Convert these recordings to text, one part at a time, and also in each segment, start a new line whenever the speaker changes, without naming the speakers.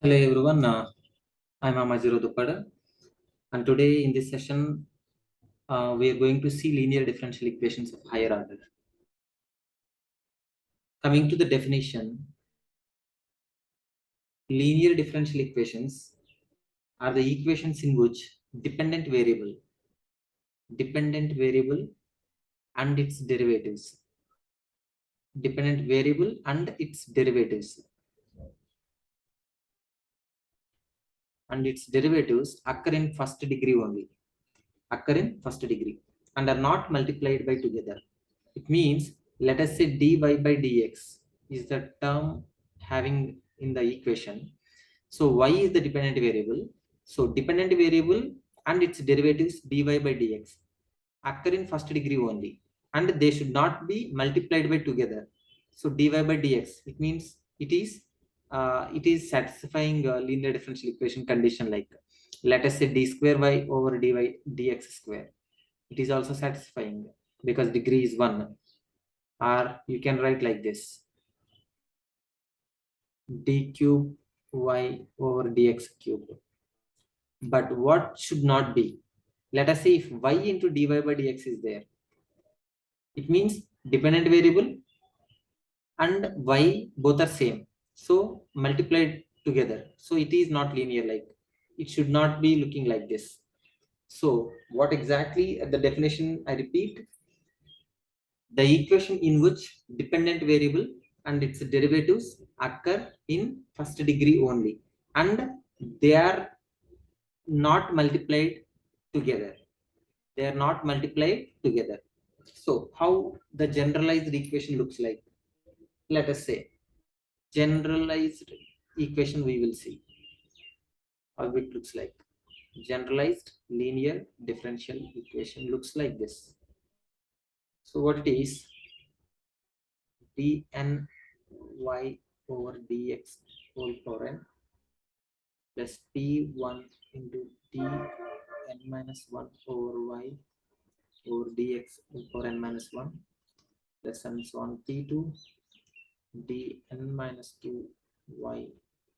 Hello everyone, I'm Amajiro Dupada, and today in this session we are going to see linear differential equations of higher order. Coming to the definition, linear differential equations are the equations in which dependent variable and its derivatives, dependent variable and its derivatives occur in first degree only, and are not multiplied by together. It means, let us say dy by dx is the term having in the equation. So y is the dependent variable. So dependent variable and its derivatives dy by dx occur in first degree only, and they should not be multiplied by together. So dy by dx, it means it is satisfying linear differential equation condition, like let us say d square y over dy dx square. It is also satisfying because degree is 1. Or you can write like this: d cube y over dx cube. But what should not be? Let us say if y into dy by dx is there, it means dependent variable and y both are same, so multiplied together. So it is not linear, like it should not be looking like this. So what exactly the definition? I repeat: the equation in which dependent variable and its derivatives occur in first degree only, and they are not multiplied together. They are not multiplied together. So how the generalized equation looks like? Let us say generalized equation, we will see how it looks like. Generalized linear differential equation looks like this. So what it is: dny over dx whole power n plus p1 into dn minus 1 over y over dx whole power n minus 1 plus and so on p2 dn minus 2 y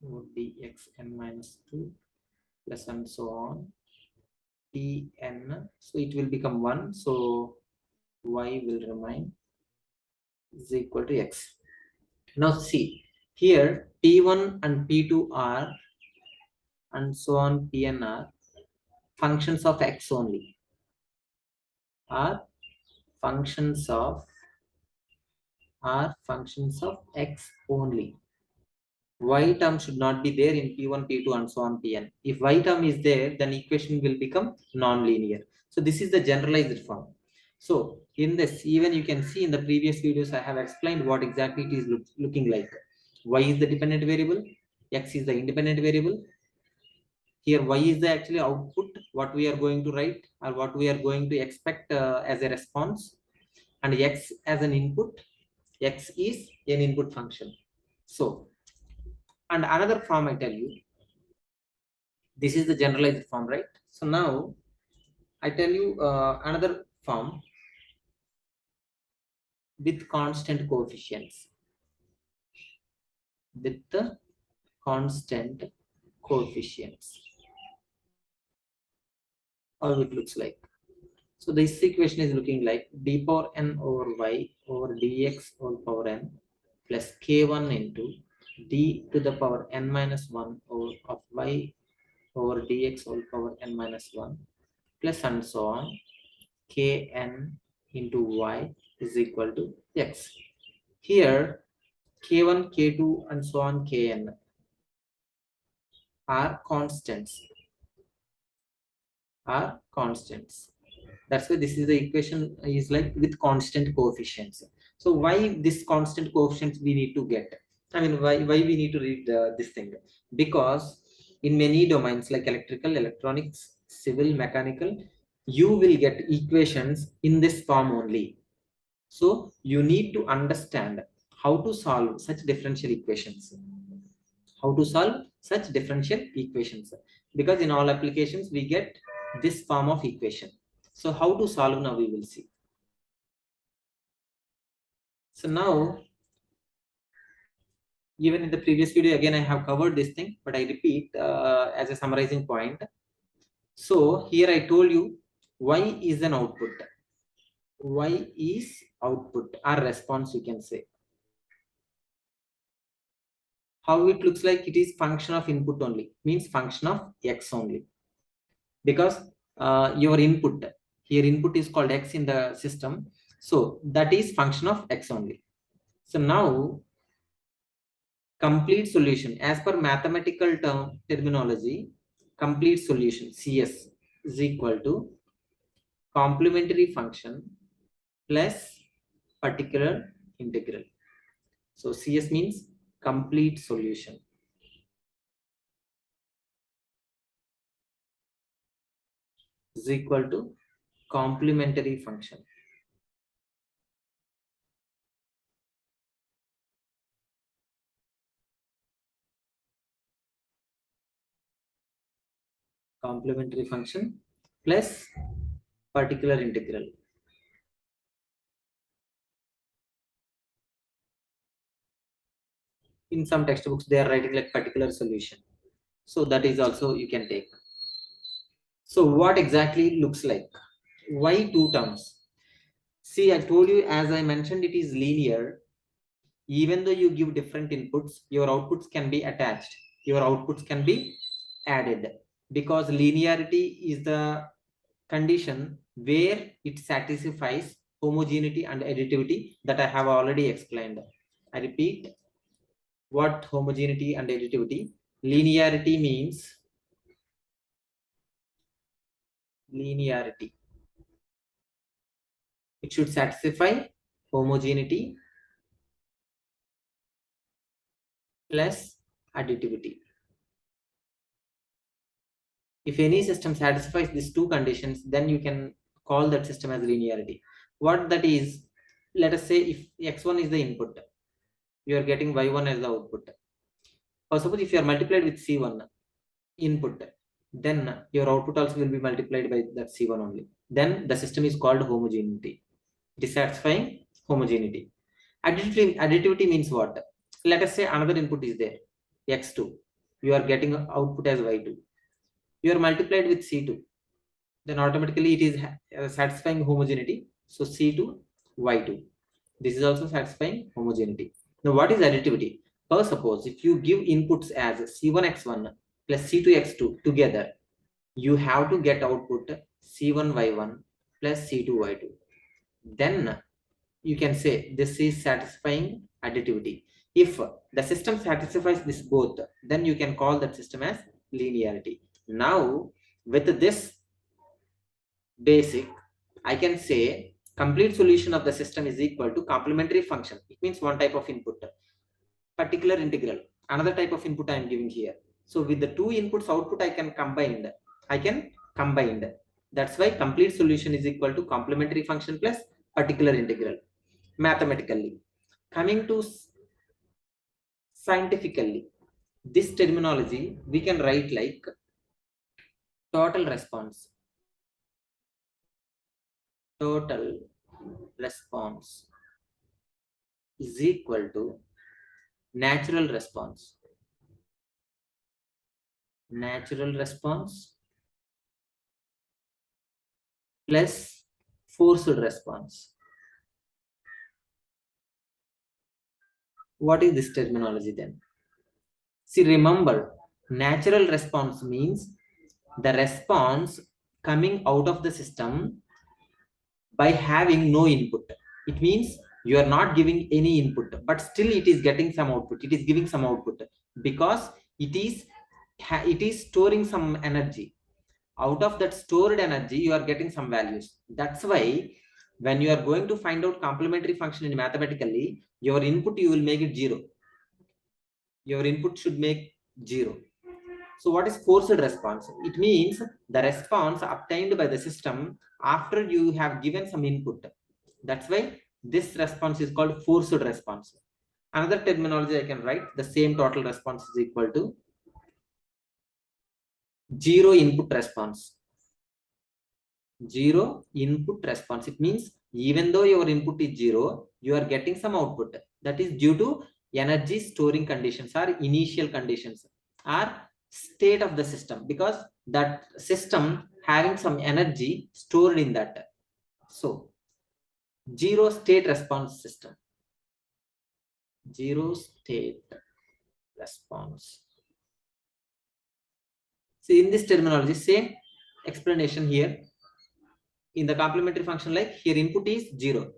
over dx n minus 2 plus and so on pn. So it will become 1, so y will remain is equal to x. Now see, here p1 and p2 are and so on pn are functions of x only, are functions of x only. Y term should not be there in p1 p2 and so on pn. If y term is there, then equation will become non-linear. So this is the generalized form. So in this, even you can see in the previous videos I have explained what exactly it is looking like. Y is the dependent variable, x is the independent variable. Here y is the actually output, what we are going to write or what we are going to expect as a response, and x as an input. X is an input function. So, and another form I tell you, this is the generalized form, right? So now I tell you another form with constant coefficients, with the constant coefficients. How it looks like. So this equation is looking like d power n over y over dx whole power n plus k1 into d to the power n minus 1 over of y over dx whole power n minus 1 plus and so on kn into y is equal to x. Here k1, k2 and so on kn are constants. That's why this is the equation is like with constant coefficients. So why this constant coefficients we need to get? I mean, why we need to read this thing? Because in many domains like electrical, electronics, civil, mechanical, you will get equations in this form only. So you need to understand how to solve such differential equations. Because in all applications we get this form of equation. So how to solve now we will see. So now Even in the previous video, again, I have covered this thing, but I repeat as a summarizing point. So here I told you y is an output. Y is output or response, you can say. How it looks like, it is function of input only, means function of x only, because your input here, input is called x in the system, so that is function of x only. So now complete solution, as per mathematical terminology, complete solution CS is equal to complementary function plus particular integral. So CS means complete solution is equal to complementary function. Complementary function plus particular integral. In some textbooks, they are writing like particular solution. So that is also you can take. So what exactly looks like? Why two terms? See, I told you, as I mentioned, it is linear. Even though you give different inputs, your outputs can be attached. Your outputs can be added, because linearity is the condition where it satisfies homogeneity and additivity that I have already explained. I repeat, what homogeneity and additivity? Linearity means linearity. It should satisfy homogeneity plus additivity. If any system satisfies these two conditions, then you can call that system as linearity. What that is, let us say if x1 is the input, you are getting y1 as the output. Or suppose if you are multiplied with c1 input, then your output also will be multiplied by that c1 only. Then the system is called homogeneity. It is satisfying homogeneity. Additivity means what? Let us say another input is there, x2. You are getting output as y2. You are multiplied with c2. Then automatically it is satisfying homogeneity. So c2, y2. This is also satisfying homogeneity. Now what is additivity? First, suppose if you give inputs as c1x1 plus c2x2 together, you have to get output c1y1 plus c2y2. Then you can say this is satisfying additivity. If the system satisfies this both, then you can call that system as linearity. Now with this basic, I can say complete solution of the system is equal to complementary function. It means one type of input, particular integral, another type of input I am giving here. So with the two inputs output I can combine. That's why complete solution is equal to complementary function plus particular integral. Mathematically, coming to scientifically, this terminology we can write like total response. Total response is equal to natural response. Natural response plus forced response. What is this terminology then? See, remember, natural response means the response coming out of the system by having no input. It means you are not giving any input, but still it is getting some output. It is giving some output because it is storing some energy. Out of that stored energy, you are getting some values. That's why when you are going to find out complementary function in mathematically, your input you will make it 0. Your input should make 0. So what is forced response? It means the response obtained by the system after you have given some input. That's why this response is called forced response. Another terminology I can write, the same total response is equal to zero input response. Zero input response. It means even though your input is 0, you are getting some output. That is due to energy storing conditions are initial conditions are state of the system, because that system having some energy stored in that. So zero state response system, zero state response. See, in this terminology, same explanation here. In the complementary function, like here input is 0.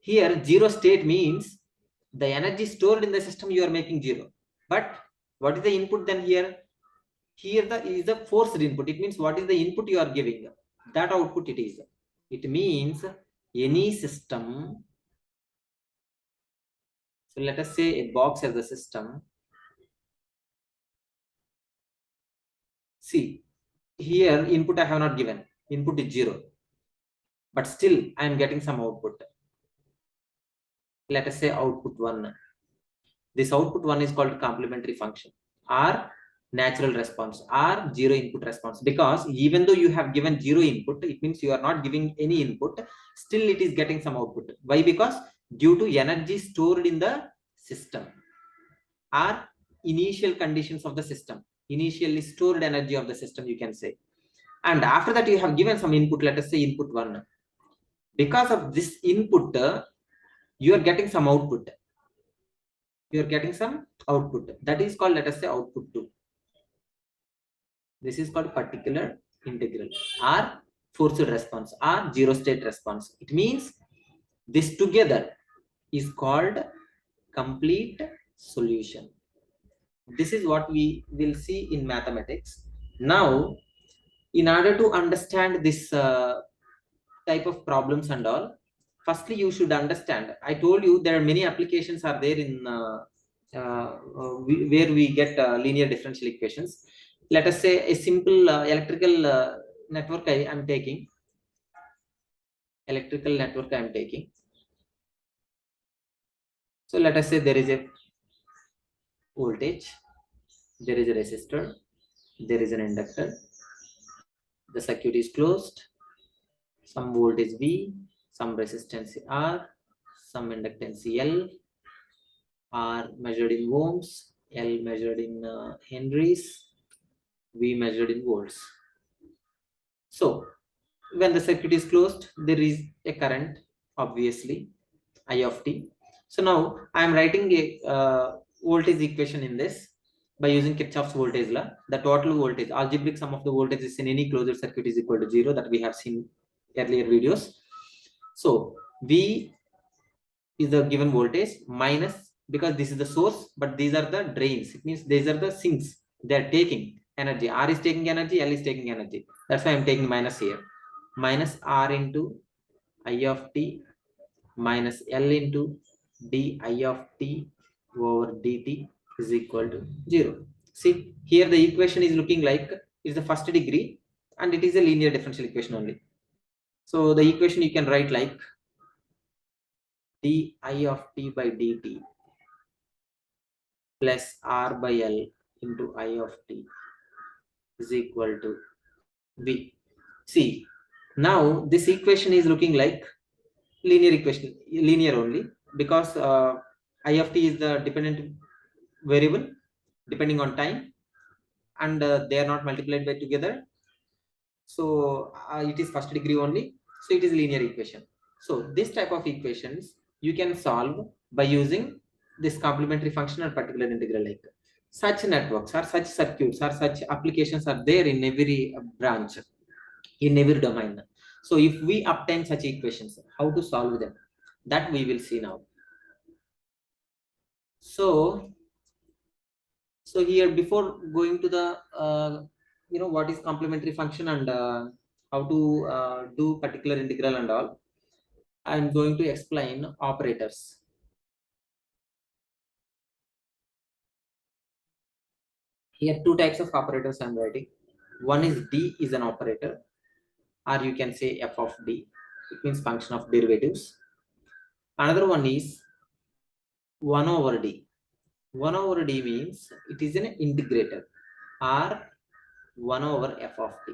Here 0 state means the energy stored in the system you are making 0. But what is the input then here? Here is the forced input. It means what is the input you are giving? That output it is. It means any system. So let us say a box as a system. See, here input I have not given. Input is 0. But still I am getting some output. Let us say output 1. This output 1 is called complementary function or natural response or zero input response, because even though you have given 0 input, it means you are not giving any input, still it is getting some output. Why? Because due to energy stored in the system or initial conditions of the system, initially stored energy of the system, you can say. And after that you have given some input, let us say input 1. Because of this input, you are getting some output. You are getting some output. That is called, let us say, output 2. This is called particular integral or forced response or zero state response. It means this together is called complete solution. This is what we will see in mathematics. Now, in order to understand this type of problems and all, firstly you should understand, I told you there are many applications are there in where we get linear differential equations. Let us say a simple electrical network I am taking. Electrical network I am taking. So let us say there is a voltage, there is a resistor, there is an inductor. The circuit is closed. Some voltage V, some resistance R, some inductance L, R measured in ohms, L measured in henries, V measured in volts. So when the circuit is closed, there is a current, obviously, I of t. So now I am writing a voltage equation in this by using Kirchhoff's voltage law. The total voltage, algebraic sum of the voltages in any closed circuit is equal to 0, that we have seen earlier videos. So V is the given voltage minus, because this is the source, but these are the drains. It means these are the sinks. They are taking energy. R is taking energy, L is taking energy. That's why I'm taking minus here. Minus R into I of t minus L into di of t over dt is equal to 0. See, here the equation is looking like is the first degree and it is a linear differential equation only. So the equation you can write like di of t by dt plus R by L into I of t is equal to V. See, now this equation is looking like linear equation, linear only, because I of t is the dependent variable depending on time, and they are not multiplied by together. So it is first degree only. So it is linear equation. So this type of equations you can solve by using this complementary function and particular integral. Like such networks or such circuits or such applications are there in every branch, in every domain. So if we obtain such equations, how to solve them, that we will see now. So here, before going to the what is complementary function and how to do particular integral and all, I'm going to explain operators. Here two types of operators I'm writing. One is D is an operator, or you can say f of D. It means function of derivatives. Another one is 1 over D. 1 over D means it is an integrator, or 1 over f of D.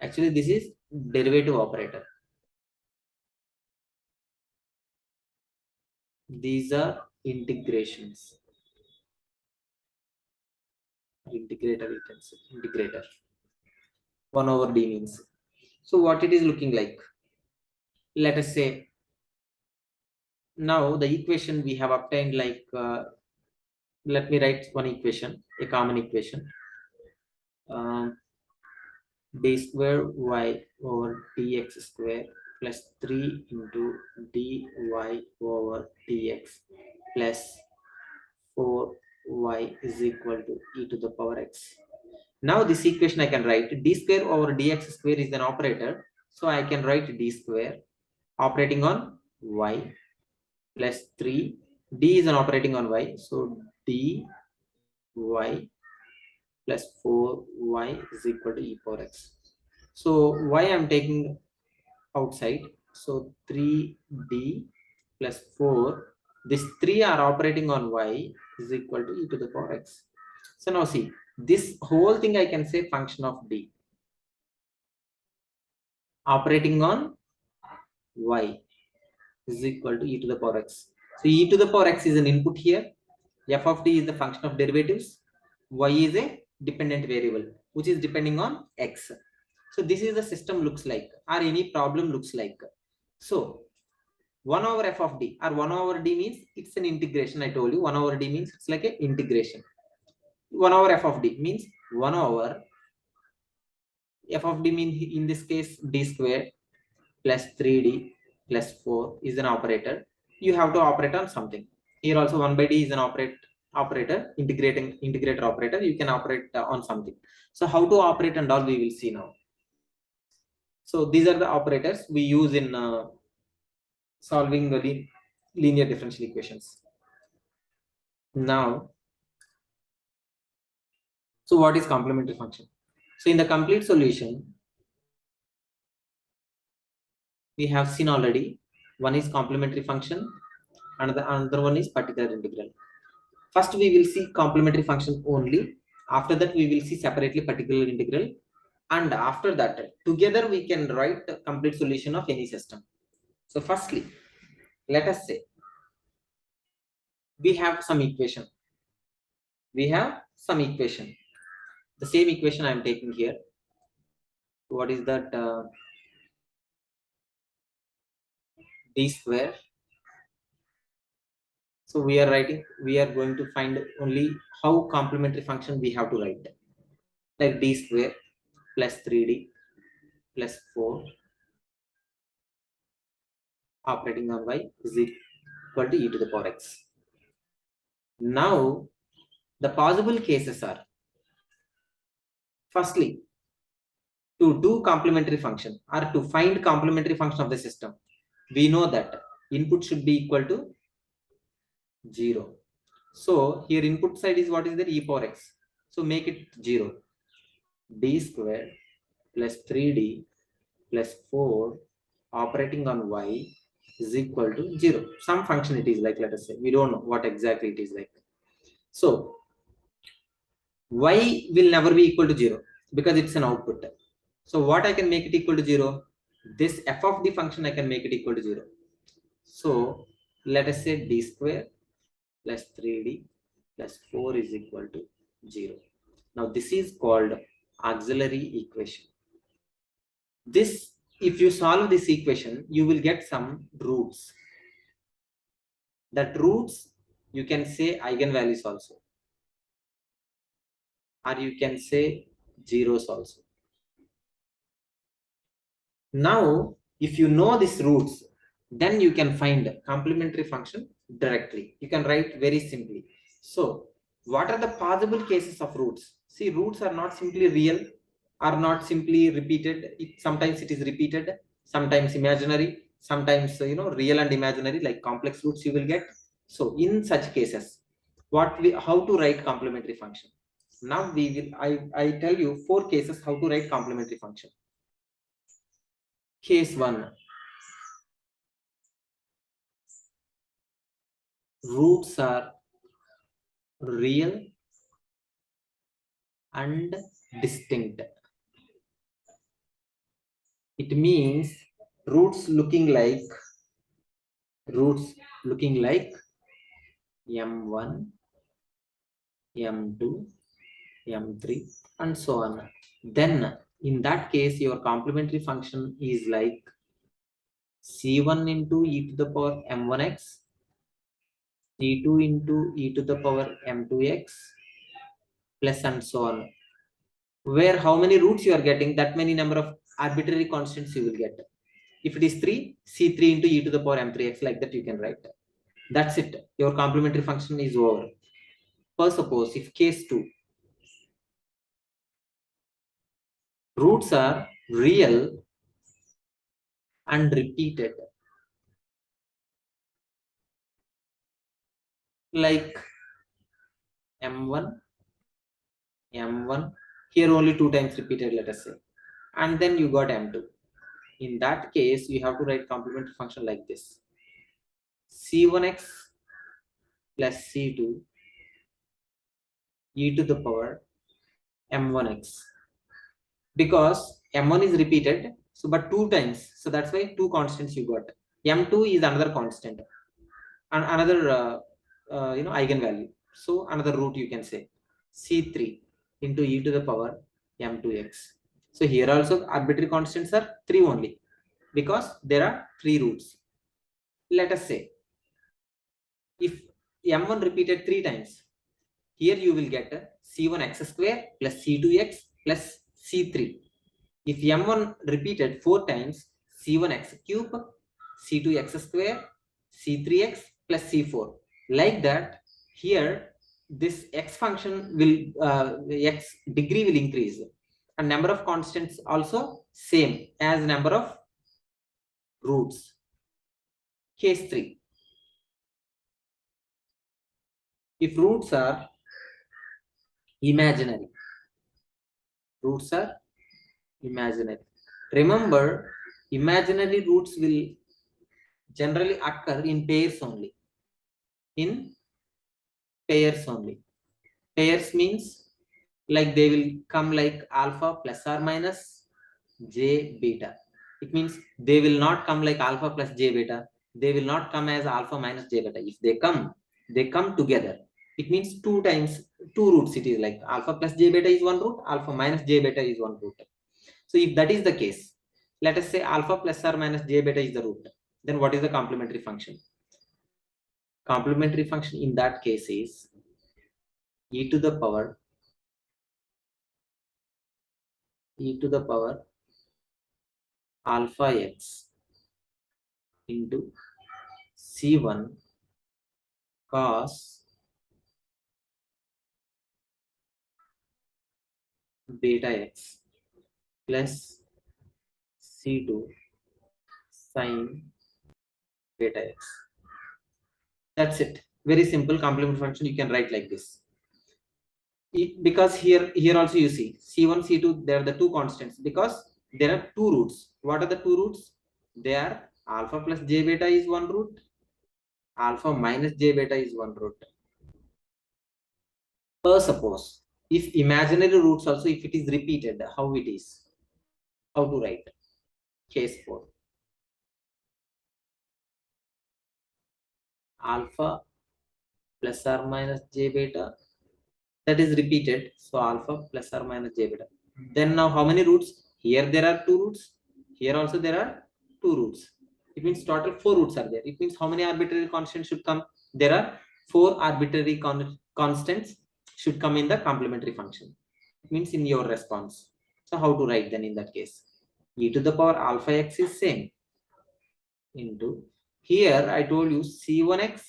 Actually, this is derivative operator. These are integrations. Integrator, you can say integrator. 1 over d means. So what it is looking like? Let us say now the equation we have obtained, like let me write one equation, a common equation. D square y over dx square plus 3 into dy over dx plus 4y is equal to e to the power x. Now this equation I can write d square over dx square is an operator. So I can write d square operating on y plus 3. D is an operating on y. So dy plus 4y is equal to e power x. So y I'm taking outside. So 3d plus 4. These 3 are operating on y is equal to e to the power x. So now see, this whole thing I can say function of d operating on y is equal to e to the power x. So e to the power x is an input here. F of d is the function of derivatives. Y is a dependent variable which is depending on x. So this is the system looks like, or any problem looks like. So 1 over f of d, or 1 over d means it's an integration. I told you 1 over d means it's like an integration. 1 over f of d means 1 over f of d means in this case d square plus 3d plus 4 is an operator. You have to operate on something. Here also 1 by d is an operator, integrator operator. You can operate on something. So how to operate and all we will see now. So these are the operators we use in solving the linear differential equations. Now, so what is complementary function? So in the complete solution, we have seen already, one is complementary function, another one is particular integral. First we will see complementary function only. After that we will see separately particular integral, and after that together we can write the complete solution of any system. So firstly, let us say we have some equation. The same equation I am taking here. What is that? D square. So we are going to find only how complementary function we have to write, like d square plus 3d plus 4 operating on y is equal to e to the power x. Now the possible cases are, firstly, to do complementary function or to find complementary function of the system, we know that input should be equal to 0. So here input side is what is the e power x. So make it 0. D square plus 3d plus 4 operating on y is equal to 0. Some function it is like, let us say, we don't know what exactly it is like. So y will never be equal to 0 because it's an output. So what I can make it equal to 0? This f of the function I can make it equal to 0. So let us say d square plus 3d plus 4 is equal to 0. Now this is called auxiliary equation. This, if you solve this equation, you will get some roots. That roots you can say eigenvalues also, or you can say zeros also. Now if you know these roots, then you can find complementary function directly. You can write very simply. So what are the possible cases of roots? See, roots are not simply real, are not simply repeated. Sometimes it is repeated, sometimes imaginary, sometimes real and imaginary, like complex roots you will get. So in such cases, how to write complementary function? Now we will I tell you 4 cases how to write complementary function. Case 1, roots are real and distinct. It means roots looking like m1, m2, m3, and so on. Then in that case, your complementary function is like c1 into e to the power m1x, c2 into e to the power m2x, plus and so on. Where how many roots you are getting, that many number of arbitrary constants you will get. If it is 3, c3 into e to the power m3x, like that you can write. That's it. Your complementary function is over. First, suppose if case 2, roots are real and repeated, like m1, m1, here only 2 times repeated, let us say, and then you got m2. In that case, you have to write complementary function like this: c1x plus c2 e to the power m1x, because m1 is repeated, so but 2 times, so that's why 2 constants you got. M2 is another constant and another eigenvalue, so another root you can say, c3 into e to the power m2x. So here also arbitrary constants are 3 only, because there are 3 roots. Let us say if m1 repeated 3 times, here you will get c1x square plus c2x plus c3. If m1 repeated 4 times, c1x cube, c2x square, c3x plus c4. Like that, here this x function will, x degree will increase, and number of constants also same as number of roots. Case 3. If roots are imaginary, roots are imaginary. Remember, imaginary roots will generally occur in pairs only. In pairs only. Pairs means like they will come like alpha plus or minus j beta. It means they will not come like alpha plus j beta. They will not come as alpha minus j beta. If they come together. It means 2 times 2 roots. It is like alpha plus j beta is one root, alpha minus j beta is one root. So if that is the case, let us say alpha plus or minus j beta is the root. Then what is the complementary function? Complementary function in that case is e to the power alpha x into c1 cos beta x plus c2 sin beta x. That's it. Very simple complementary function. You can write like this. Because here also you see c1 c2, they are the 2 constants, because there are 2 roots. What are the 2 roots? They are alpha plus j beta is one root, alpha minus j beta is one root. Suppose if imaginary roots also, if it is repeated, how it is? How to write? Case 4. Alpha plus or minus j beta, that is repeated, so alpha plus or minus j beta. Then now how many roots? Here there are 2 roots, here also there are 2 roots. It means total 4 roots are there. It means how many arbitrary constants should come? There are 4 arbitrary constants should come in the complementary function. It means in your response. So how to write then in that case? E to the power alpha x is same into, here I told you c1x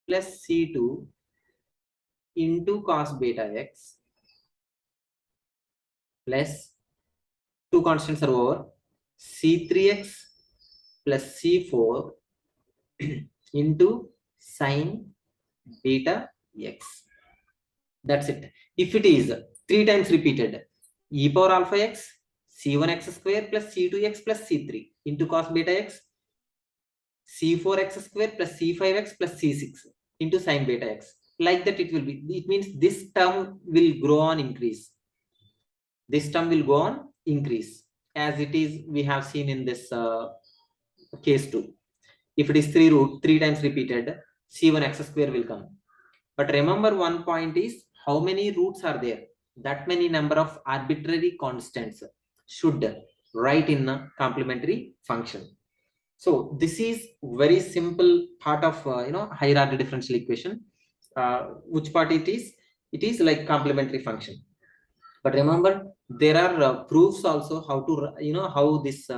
plus c2 into cos beta x plus 2 constants are over, c3x plus c4 into sin beta x. That's it. If it is 3 times repeated, e power alpha x, c1x square plus c2x plus c3 into cos beta x, c4x square plus c5x plus c6 into sin beta x. Like that it will be. It means this term will grow on increase. This term will go on increase, as it is we have seen in this case 2. If it is 3 root, 3 times repeated, c1x square will come. But remember, one point is how many roots are there. That many number of arbitrary constants should write in a complementary function. So this is very simple part of higher order differential equation. Which part it is? It is like complementary function. But remember, there are proofs also how to how this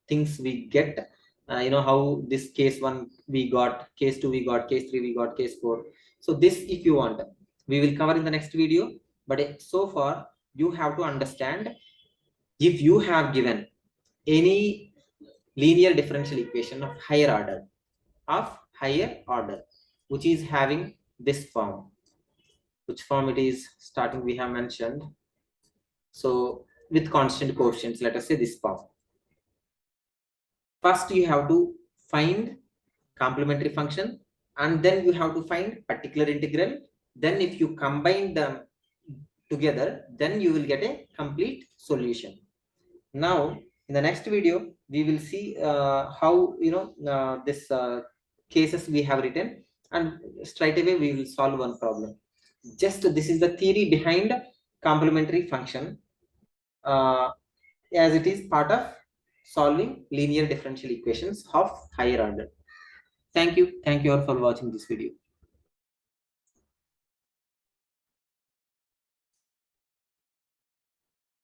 things we get. How this case 1 we got, case 2 we got, case 3 we got, case 4. So this, if you want, we will cover in the next video. But so far you have to understand, if you have given any linear differential equation of higher order, which is having this form, which form it is starting we have mentioned. So with constant coefficients, let us say this form. First you have to find complementary function, and then you have to find particular integral. Then if you combine them together, then you will get a complete solution. Now in the next video we will see how this cases we have written, and straight away we will solve one problem. Just this is the theory behind complementary function, as it is part of solving linear differential equations of higher order. Thank you all for watching this video.